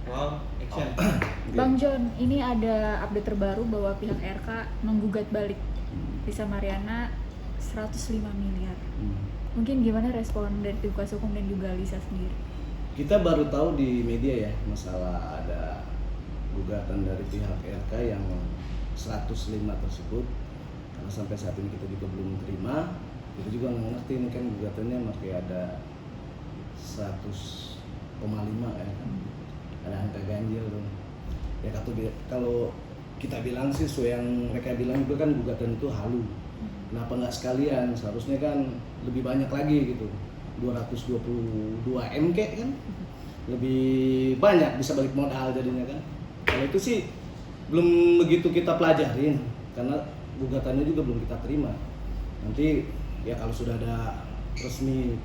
Wow, action. Bang John, ini ada update terbaru bahwa pihak RK menggugat balik Lisa Mariana 105 miliar. Mungkin gimana respon dari tim kuasa hukum dan juga Lisa sendiri? Kita baru tahu di media ya masalah ada gugatan dari pihak RK yang 105 tersebut, karena sampai saat ini kita juga belum terima. Kita juga nggak ngerti ini kan gugatannya masih ada 100,5 ya kan, ada angka ganjil tuh. Ya kalau kita bilang sih sesuai yang mereka bilang itu kan gugatan itu halu. Kenapa nggak sekalian? Seharusnya kan lebih banyak lagi gitu. 222 M kan lebih banyak, bisa balik modal jadinya kan. Kalau itu sih belum begitu kita pelajarin karena gugatannya juga belum kita terima. Nanti ya kalau sudah ada resmi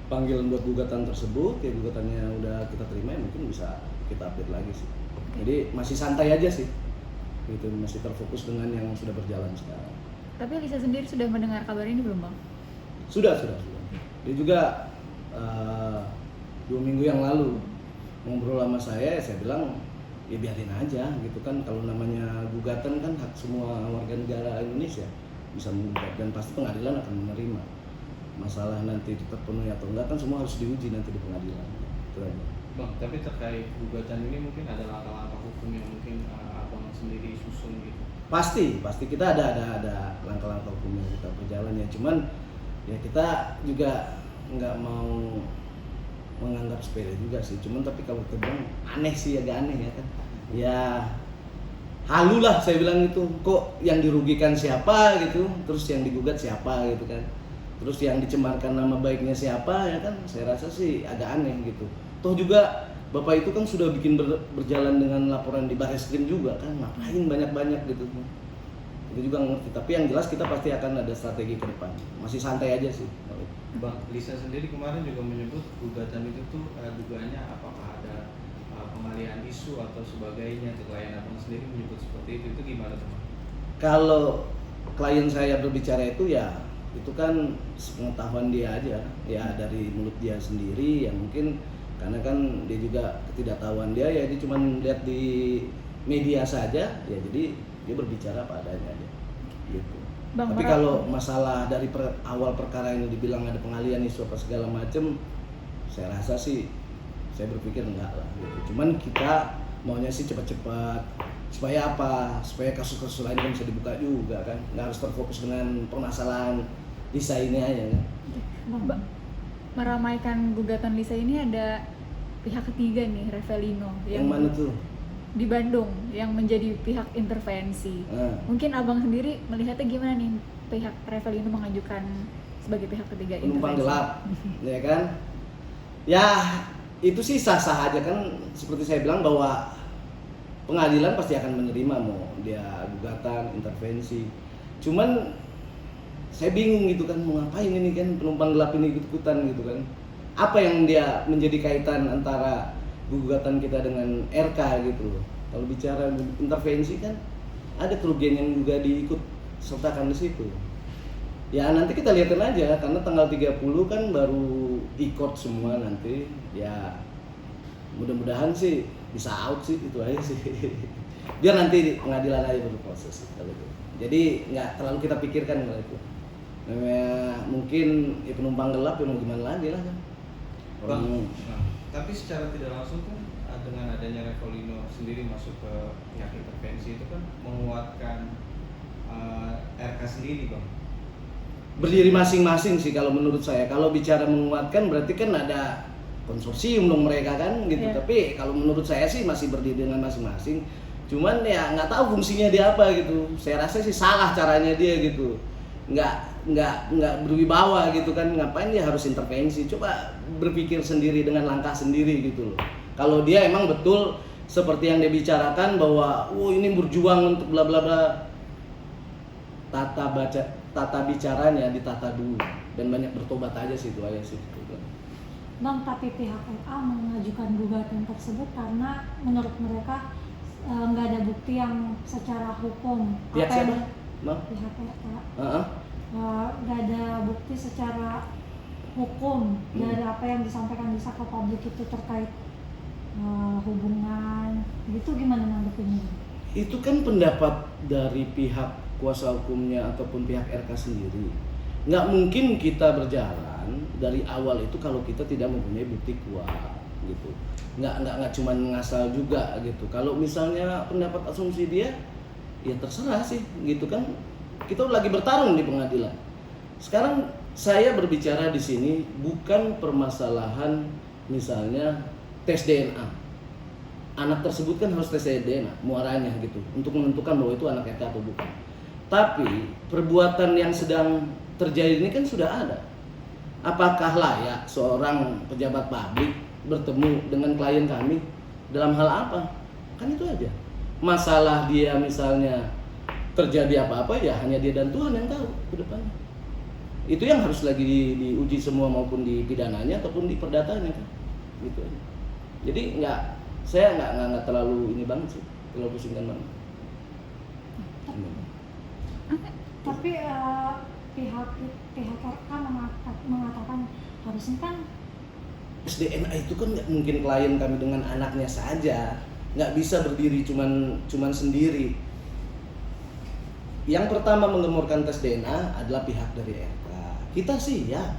panggilan buat gugatan tersebut, ya gugatannya udah kita terima ya mungkin bisa kita update lagi sih. Jadi masih santai aja sih, gitu, masih terfokus dengan yang sudah berjalan sekarang. Tapi Lisa sendiri sudah mendengar kabar ini belum, Bang? Sudah. Dia juga 2 minggu yang lalu ngobrol sama saya bilang ya biarin aja gitu kan, kalau namanya gugatan kan hak semua warga negara Indonesia bisa menggugat dan pasti pengadilan akan menerima. Masalah nanti terpenuhi atau enggak kan semua harus diuji nanti di pengadilan. Itu aja. Bang, tapi terkait gugatan ini mungkin ada langkah-langkah hukum yang mungkin abang sendiri susun gitu. Pasti kita ada langkah-langkah hukum yang kita berjalan ya, cuman ya kita juga nggak mau menganggap sepele juga sih, cuman tapi kalau kita bilang aneh sih, agak aneh ya kan, ya halu lah saya bilang itu, kok yang dirugikan siapa gitu, terus yang digugat siapa gitu kan, terus yang dicemarkan nama baiknya siapa ya kan, saya rasa sih agak aneh gitu. Toh juga Bapak itu kan sudah bikin berjalan dengan laporan di Barreskrim juga kan, ngapain banyak-banyak gitu. Itu juga ngerti, tapi yang jelas kita pasti akan ada strategi ke depan. Masih santai aja sih. Bang, Lisa sendiri kemarin juga menyebut gugatan itu tuh dugaannya apakah ada pengalihan isu atau sebagainya. Klien abang sendiri menyebut seperti itu gimana teman? Kalau klien saya berbicara itu ya itu kan pengetahuan dia aja, ya dari mulut dia sendiri, yang mungkin karena kan dia juga ketidaktahuan dia ya, dia cuma lihat di media saja ya, jadi dia berbicara apa adanya aja gitu. Bang, tapi kalau masalah dari awal perkara ini dibilang ada pengalihan isu apa segala macem, saya rasa sih, saya berpikir enggak lah gitu. Cuman kita maunya sih cepat-cepat supaya apa, supaya kasus-kasus lain kan bisa dibuka juga kan, nggak harus terfokus dengan permasalahan Lisa ini aja kan. Bang, meramaikan gugatan Lisa ini ada pihak ketiga nih, Revelino, yang mana tuh? Di Bandung, yang menjadi pihak intervensi. Mungkin abang sendiri melihatnya gimana nih, pihak Revelino mengajukan sebagai pihak ketiga penumpang intervensi? gelap, ya kan? Ya itu sih sah-sah aja kan, seperti saya bilang bahwa pengadilan pasti akan menerima mau dia gugatan intervensi. Cuman saya bingung gitu kan, mau ngapain ini kan penumpang gelap ini ikut-ikutan gitu kan. Apa yang dia menjadi kaitan antara gugatan kita dengan RK gitu loh. Kalau bicara intervensi kan ada kerugian yang juga diikut sertakan di situ. Ya nanti kita lihatin aja, karena tanggal 30 kan baru ikut semua nanti. Ya mudah-mudahan sih bisa out sih, itu aja sih. Biar nanti di pengadilan aja berproses kalau itu. Jadi nggak terlalu kita pikirkan kalau itu. Mungkin ya penumpang gelap ya mau gimana lagi lah kan. Bang, tapi secara tidak langsung kan dengan adanya Revelino sendiri masuk ke pihak intervensi itu kan menguatkan RK sendiri, Bang. Berdiri masing-masing sih kalau menurut saya. Kalau bicara menguatkan berarti kan ada konsorsium dong mereka kan gitu. Yeah. Tapi kalau menurut saya sih masih berdiri dengan masing-masing. Cuman ya nggak tahu fungsinya dia apa gitu. Saya rasa sih salah caranya dia gitu. Nggak berwibawa gitu kan, ngapain dia harus intervensi, coba berpikir sendiri dengan langkah sendiri gitu loh. Kalau dia emang betul seperti yang dia bicarakan bahwa ini berjuang untuk bla bla bla, tata bicaranya ditata dulu dan banyak bertobat aja sih, itu aja sih gitu. Bang, tapi pihak RA mengajukan gugatan tersebut karena menurut mereka nggak ada bukti yang secara hukum. Pihak siapa? Pihak RA. Nggak ada bukti secara hukum dari apa yang disampaikan Lisa ke publik itu terkait hubungan gitu, gimana nanggepinnya? Itu kan pendapat dari pihak kuasa hukumnya ataupun pihak RK sendiri. Nggak mungkin kita berjalan dari awal itu kalau kita tidak mempunyai bukti kuat gitu. Nggak cuma ngasal juga gitu. Kalau misalnya pendapat asumsi dia, ya terserah sih gitu kan. Kita lagi bertarung di pengadilan. Sekarang saya berbicara di sini bukan permasalahan misalnya tes DNA. Anak tersebut kan harus tes DNA, muaranya gitu, untuk menentukan bahwa itu anak RK atau bukan. Tapi perbuatan yang sedang terjadi ini kan sudah ada. Apakah layak seorang pejabat publik bertemu dengan klien kami dalam hal apa? Kan itu aja. Masalah dia misalnya terjadi apa-apa ya hanya dia dan Tuhan yang tahu ke depannya. Itu yang harus lagi diuji semua, maupun di pidananya ataupun di perdatanya kan. Gitu aja. Jadi saya nggak terlalu ini banget sih, terlalu pusingkan banget. Tapi pihak RK mengatakan harusnya kan SDNA itu kan nggak mungkin klien kami dengan anaknya saja, nggak bisa berdiri cuman sendiri. Yang pertama menggemurkan tes DNA adalah pihak dari RK. Kita siap,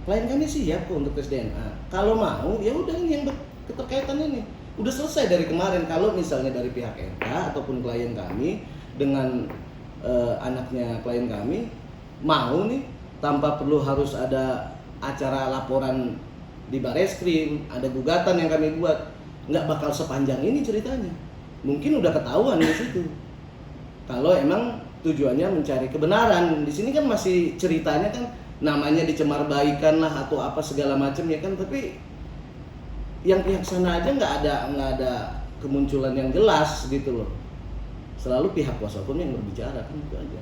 klien kami siap kok untuk tes DNA. Kalau mau ya udah, ini yang keterkaitan ini udah selesai dari kemarin. Kalau misalnya dari pihak RK ataupun klien kami dengan anaknya klien kami mau nih, tanpa perlu harus ada acara laporan di Bareskrim, ada gugatan yang kami buat, nggak bakal sepanjang ini ceritanya. Mungkin udah ketahuan di situ. Kalau emang tujuannya mencari kebenaran, di sini kan masih ceritanya kan namanya dicemarbaikan lah atau apa segala macam ya kan, tapi yang pihak sana aja nggak ada kemunculan yang jelas gitu loh. Selalu pihak kuasa hukum yang berbicara kan, itu aja.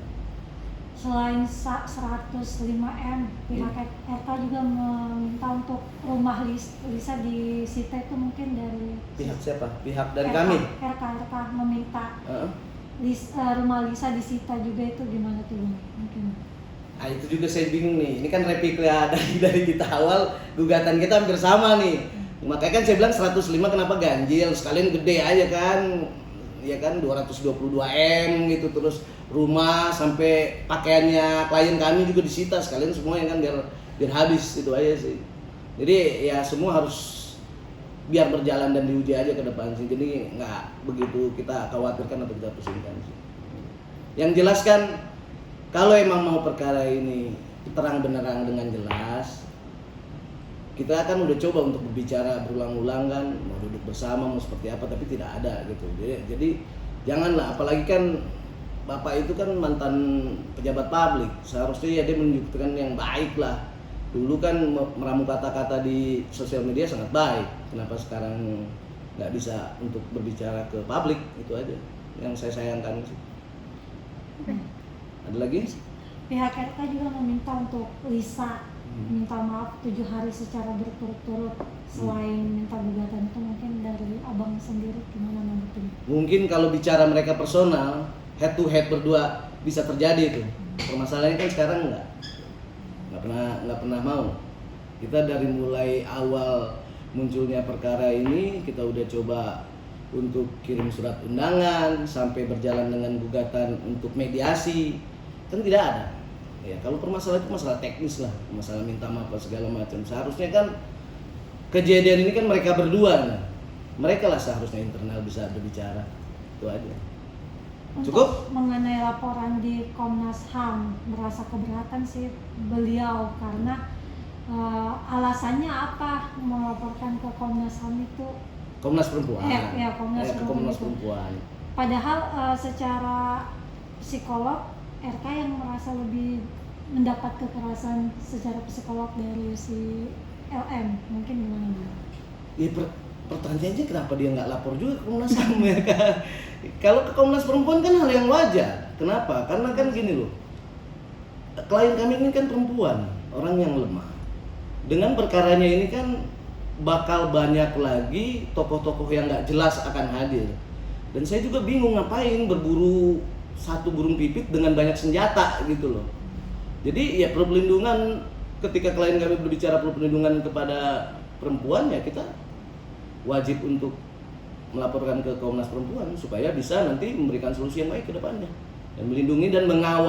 selain 105M, pihak RK juga meminta untuk rumah Lisa disita, itu mungkin dari Pihak siapa? Pihak dari RK, kami? RK meminta rumah Lisa disita juga, itu gimana tuh mungkin? Ah itu juga saya bingung nih. Ini kan replika dari kita awal, gugatan kita hampir sama nih. Makanya kan saya bilang 105 kenapa ganjil, sekalian gede aja kan. Ya kan 222M gitu, terus rumah sampai pakaiannya klien kami juga disita sekalian semuanya kan, biar habis, itu aja sih. Jadi ya semua harus biar berjalan dan diuji aja ke depan sih. Jadi nggak begitu kita khawatirkan atau kita pusingkan sih. Yang jelas kan kalau emang mau perkara ini terang benerang dengan jelas, kita kan udah coba untuk berbicara berulang-ulang kan, mau duduk bersama mau seperti apa, tapi tidak ada gitu. Jadi janganlah, apalagi kan Bapak itu kan mantan pejabat publik, seharusnya ya dia menunjukkan yang baik lah. Dulu kan meramu kata-kata di sosial media sangat baik, kenapa sekarang nggak bisa untuk berbicara ke publik? Itu aja yang saya sayangkan sih. Ada lagi? Pihak RK juga meminta untuk Lisa minta maaf 7 hari secara berturut-turut. Selain minta gugatan itu, mungkin dari abang sendiri gimana nanggepin? Mungkin kalau bicara mereka personal, head to head berdua bisa terjadi itu. Permasalahannya kan sekarang nggak pernah mau. Kita dari mulai awal munculnya perkara ini, kita udah coba untuk kirim surat undangan sampai berjalan dengan gugatan untuk mediasi, kan tidak ada. Ya kalau permasalahan itu masalah teknis lah, masalah minta maaf segala macam. Seharusnya kan kejadian ini kan mereka berdua, nah. Mereka lah seharusnya internal bisa berbicara. Itu aja. Cukup? Untuk mengenai laporan di Komnas HAM, merasa keberatan sih beliau karena alasannya apa melaporkan ke Komnas HAM itu? Komnas Perempuan. Komnas Perempuan. Padahal secara psikolog RK yang merasa lebih mendapat kekerasan secara psikolog dari si LM, mungkin gimana? Ya pertanyaannya kenapa dia nggak lapor juga ke Komnas HAM ya kan? Kalau ke Komnas Perempuan kan hal yang wajar. Kenapa? Karena kan gini loh, klien kami ini kan perempuan, orang yang lemah. Dengan perkaranya ini kan bakal banyak lagi tokoh-tokoh yang nggak jelas akan hadir. Dan saya juga bingung ngapain berburu satu burung pipit dengan banyak senjata gitu loh. Jadi ya perlu pelindungan, ketika klien kami berbicara perlu pelindungan kepada perempuan, ya kita wajib untuk melaporkan ke Komnas Perempuan supaya bisa nanti memberikan solusi yang baik ke depannya dan melindungi dan mengawal